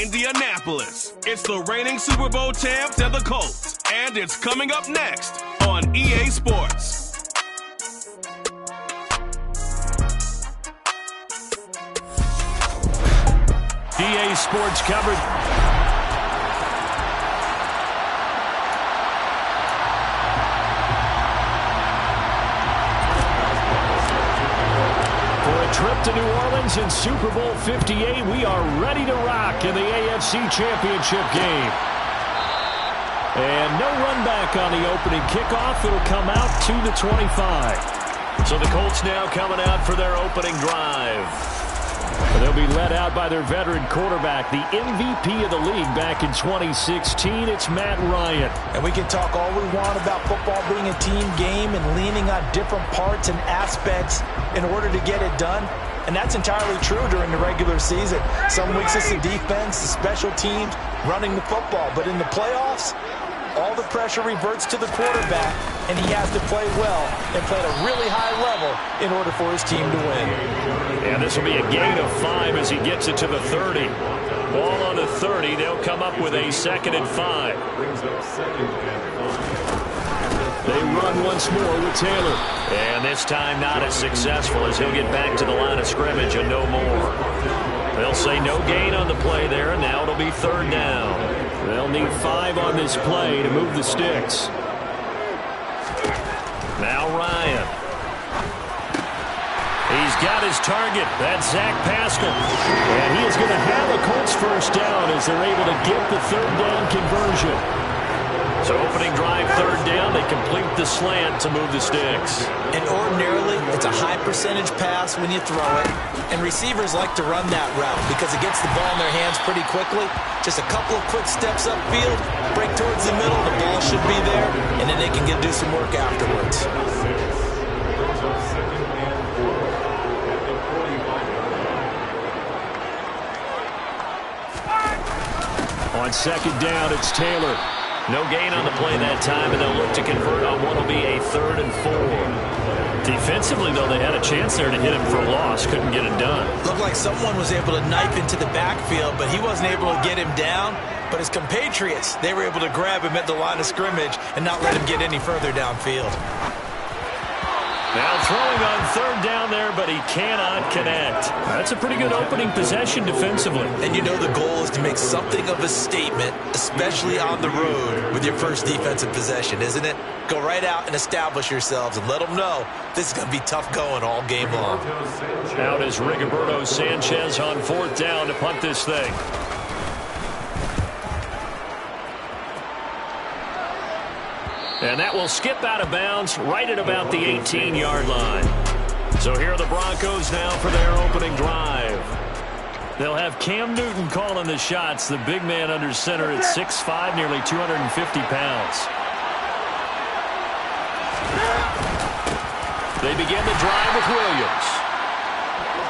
Indianapolis. It's the reigning Super Bowl champs and the Colts, and it's coming up next on EA Sports. EA Sports coverage. Trip to New Orleans in Super Bowl 58. We are ready to rock in the AFC Championship game. And no run back on the opening kickoff. It'll come out to the 25. So the Colts now coming out for their opening drive. They'll be led out by their veteran quarterback, the MVP of the league back in 2016. It's Matt Ryan. And we can talk all we want about football being a team game and leaning on different parts and aspects in order to get it done. And that's entirely true during the regular season. Some weeks it's the defense, the special teams, running the football. But in the playoffs, all the pressure reverts to the quarterback, and he has to play well and play at a really high level in order for his team to win. And this will be a gain of 5 as he gets it to the 30. Ball on the 30. They'll come up with a 2nd and 5. They run once more with Taylor. And this time not as successful as he'll get back to the line of scrimmage and no more. They'll say no gain on the play there, and now it'll be 3rd down. They'll need 5 on this play to move the sticks. Now Ryan. He's got his target. That's Zach Pascal. And he is going to have a Colts first down as they're able to get the 3rd down conversion. So opening drive, 3rd down. They complete the slant to move the sticks. And ordinarily, it's a high percentage pass when you throw it. And receivers like to run that route because it gets the ball in their hands pretty quickly. Just a couple of quick steps upfield, break towards the middle, the ball should be there, and then they can do some work afterwards. On 2nd down, it's Taylor. No gain on the play that time, and they'll look to convert on what will be a 3rd and 4. Defensively, though, they had a chance there to hit him for a loss. Couldn't get it done. Looked like someone was able to knife into the backfield, but he wasn't able to get him down. But his compatriots, they were able to grab him at the line of scrimmage and not let him get any further downfield. Now throwing on 3rd down there, but he cannot connect. That's a pretty good opening possession defensively. And you know the goal is to make something of a statement, especially on the road with your first defensive possession, isn't it? Go right out and establish yourselves and let them know this is going to be tough going all game long. Out is Rigoberto Sanchez on 4th down to punt this thing. And that will skip out of bounds right at about the 18-yard line. So here are the Broncos now for their opening drive. They'll have Cam Newton calling the shots, the big man under center at 6'5", nearly 250 pounds. They begin the drive with Williams.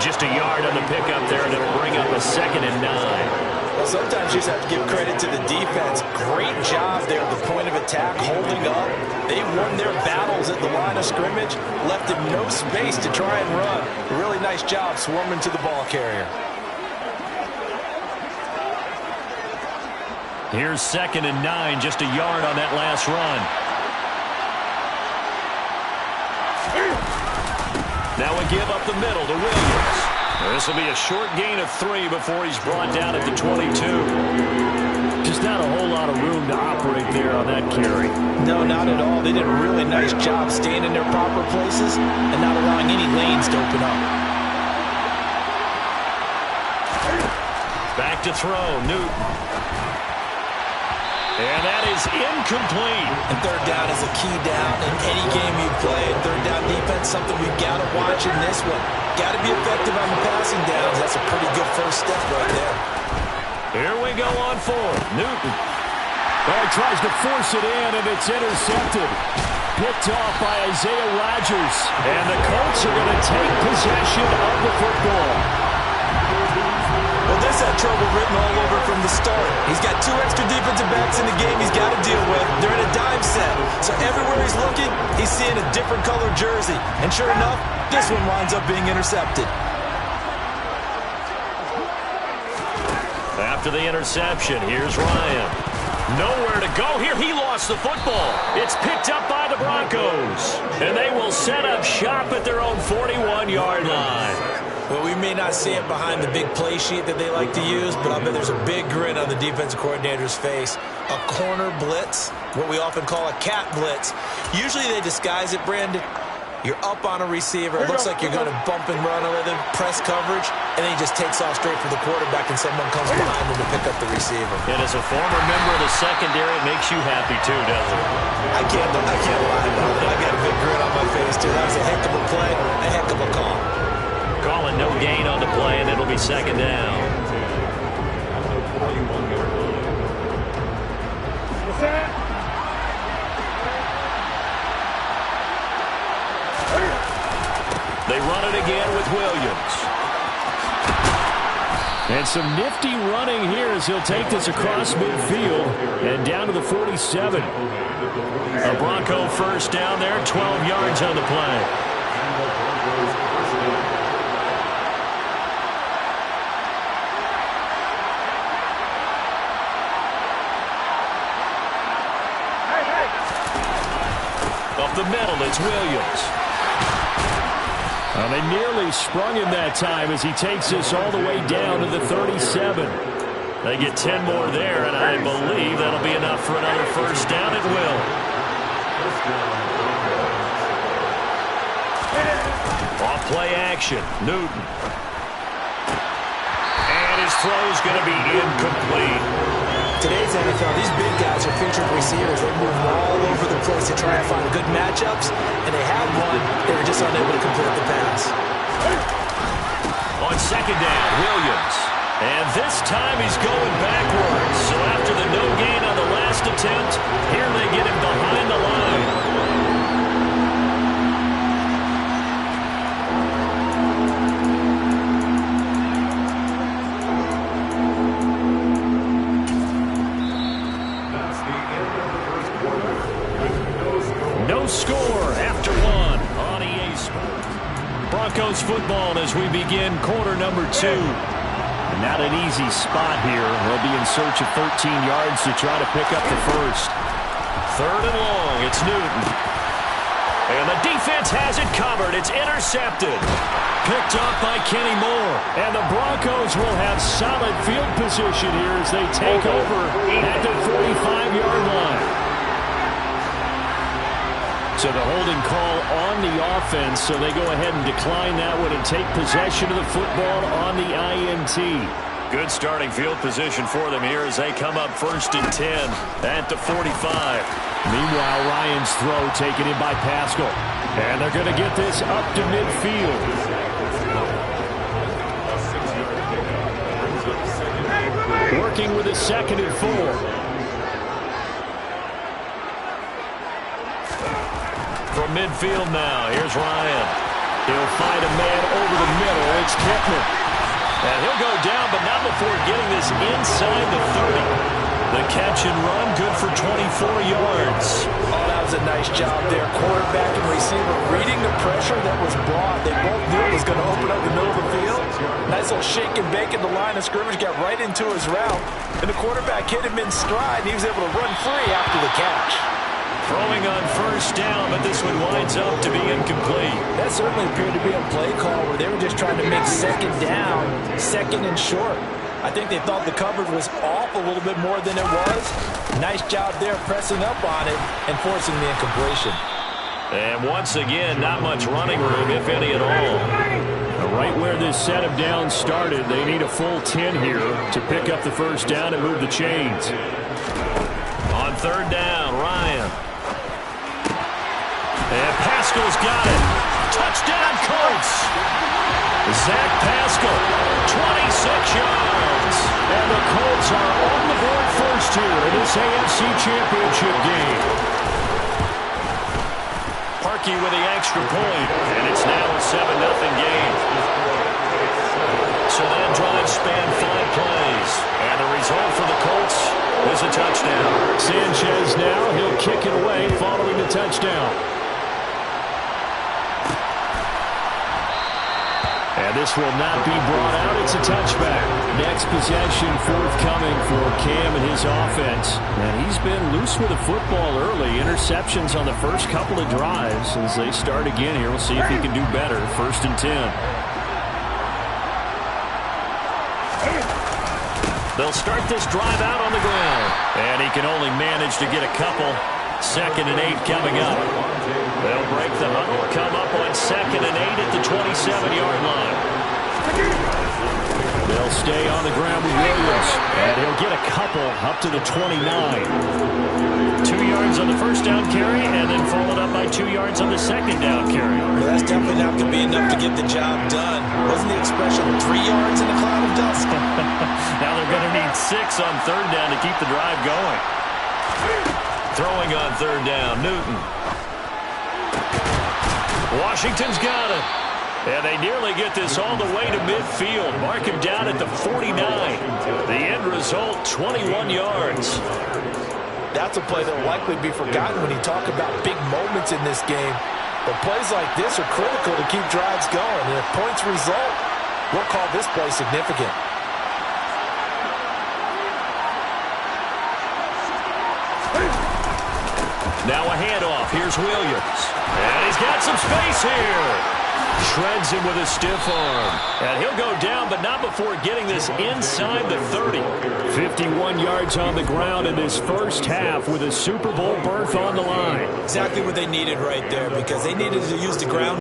Just a yard on the pickup there, and it'll bring up a 2nd and 9. Well, sometimes you just have to give credit to the defense. Great job there at the point of attack, holding up. They won their battles at the line of scrimmage, left him no space to try and run. A really nice job swarming to the ball carrier. Here's 2nd and 9, just a yard on that last run. Now we give up the middle to Williams. This will be a short gain of 3 before he's brought down at the 22. Just not a whole lot of room to operate there on that carry. No, not at all. They did a really nice job staying in their proper places and not allowing any lanes to open up. Back to throw, Newton. And that is incomplete. And 3rd down is a key down in any game you play. 3rd down defense, something we've got to watch in this one. Got to be effective on the passing downs. That's a pretty good first step right there. Here we go on 4th. Newton. Oh, he tries to force it in, and it's intercepted. Picked off by Isaiah Rodgers. And the Colts are going to take possession of the football. Well, this had trouble written all over from the start. He's got 2 extra defensive backs in the game he's got to deal with. They're in a dime set. So everywhere he's looking, he's seeing a different colored jersey. And sure enough, this one winds up being intercepted. after the interception. Here's Ryan. Nowhere to go here. He lost the football. It's picked up by the Broncos. And they will set up shop at their own 41-yard line. Well, we may not see it behind the big play sheet that they like to use, but I bet there's a big grin on the defensive coordinator's face. A corner blitz, what we often call a cat blitz. Usually they disguise it, Brandon. You're up on a receiver. It looks like you're going to bump and run with him, press coverage, and then he just takes off straight for the quarterback, and someone comes behind him to pick up the receiver. And as a former member of the secondary, it makes you happy too, doesn't it? I can't lie about it. I got a big grin on my face, too. That was a heck of a play, a heck of a call. Calling no gain on the play, and it'll be second down. They run it again with Williams. And some nifty running here as he'll take this across midfield and down to the 47. A Bronco first down there, 12 yards on the play. Up the middle, it's Williams. They nearly sprung him that time as he takes this all the way down to the 37. They get 10 more there, and I believe that'll be enough for another first down. It will. Off play action, Newton. And his throw's going to be incomplete. Today's NFL, these big guys are featured receivers. They move all over the place to try and find good matchups, and they had one. They were just unable to complete the pass. On second down, Williams. And this time he's going backwards. So after the no gain on the last attempt, here they get him behind the line. No score after one on EA Sports. Broncos football as we begin quarter number 2. And not an easy spot here. They'll be in search of 13 yards to try to pick up the first. Third and long, it's Newton. And the defense has it covered. It's intercepted. Picked up by Kenny Moore. And the Broncos will have solid field position here as they take over at the 45-yard line. So the holding call on the offense, so they go ahead and decline that one and take possession of the football on the INT. Good starting field position for them here as they come up first and 10 at the 45. Meanwhile, Ryan's throw taken in by Pascal. And they're going to get this up to midfield. Working with a second and 4. From midfield now, here's Ryan. He'll find a man over the middle. It's Kittner. And he'll go down, but not before getting this inside the 30. The catch and run, good for 24 yards. Oh, that was a nice job there. Quarterback and receiver reading the pressure that was brought. They both knew it was going to open up the middle of the field. Nice little shake and bake in the line of scrimmage, got right into his route. And the quarterback hit him in stride, and he was able to run free after the catch. Throwing on first down, but this one winds up to be incomplete. That certainly appeared to be a play call where they were just trying to make second down, second and short. I think they thought the coverage was off a little bit more than it was. Nice job there pressing up on it and forcing the incompletion. And once again, not much running room, if any at all. Right where this set of downs started, they need a full 10 here to pick up the first down and move the chains. On third down, Ryan. And Pascal's got it. Touchdown, Colts. Zach Pascal, 26 yards. And the Colts are on the board first here in this AFC Championship game. Parkey with the extra point, and it's now a 7-0 game. So that drive spanned 5 plays. And the result for the Colts is a touchdown. Sanchez now, he'll kick it away following the touchdown. And And this will not be brought out. It's a touchback. Next possession forthcoming for Cam and his offense. And he's been loose with the football early. Interceptions on the first couple of drives. As they start again here, we'll see if he can do better. 1st and 10. They'll start this drive out on the ground. And he can only manage to get a couple. 2nd and 8 coming up. They'll break the huddle, come up on 2nd and 8 at the 27-yard line. They'll stay on the ground with Williams. And he'll get a couple up to the 29. 2 yards on the first down carry, and then followed up by 2 yards on the second down carry. Well, that's definitely not going to be enough to get the job done. Wasn't the expression 3 yards in a cloud of dust? Now they're going to need 6 on 3rd down to keep the drive going. Throwing on 3rd down, Newton. Washington's got it. And they nearly get this all the way to midfield. Mark him down at the 49. The end result, 21 yards. That's a play that will likely be forgotten when you talk about big moments in this game. But plays like this are critical to keep drives going. And if points result, we'll call this play significant. Now a handoff. Here's Williams. And he's got some space here. Shreds him with a stiff arm. And he'll go down, but not before getting this inside the 30. 51 yards on the ground in this first half with a Super Bowl berth on the line. Exactly what they needed right there, because they needed to use the ground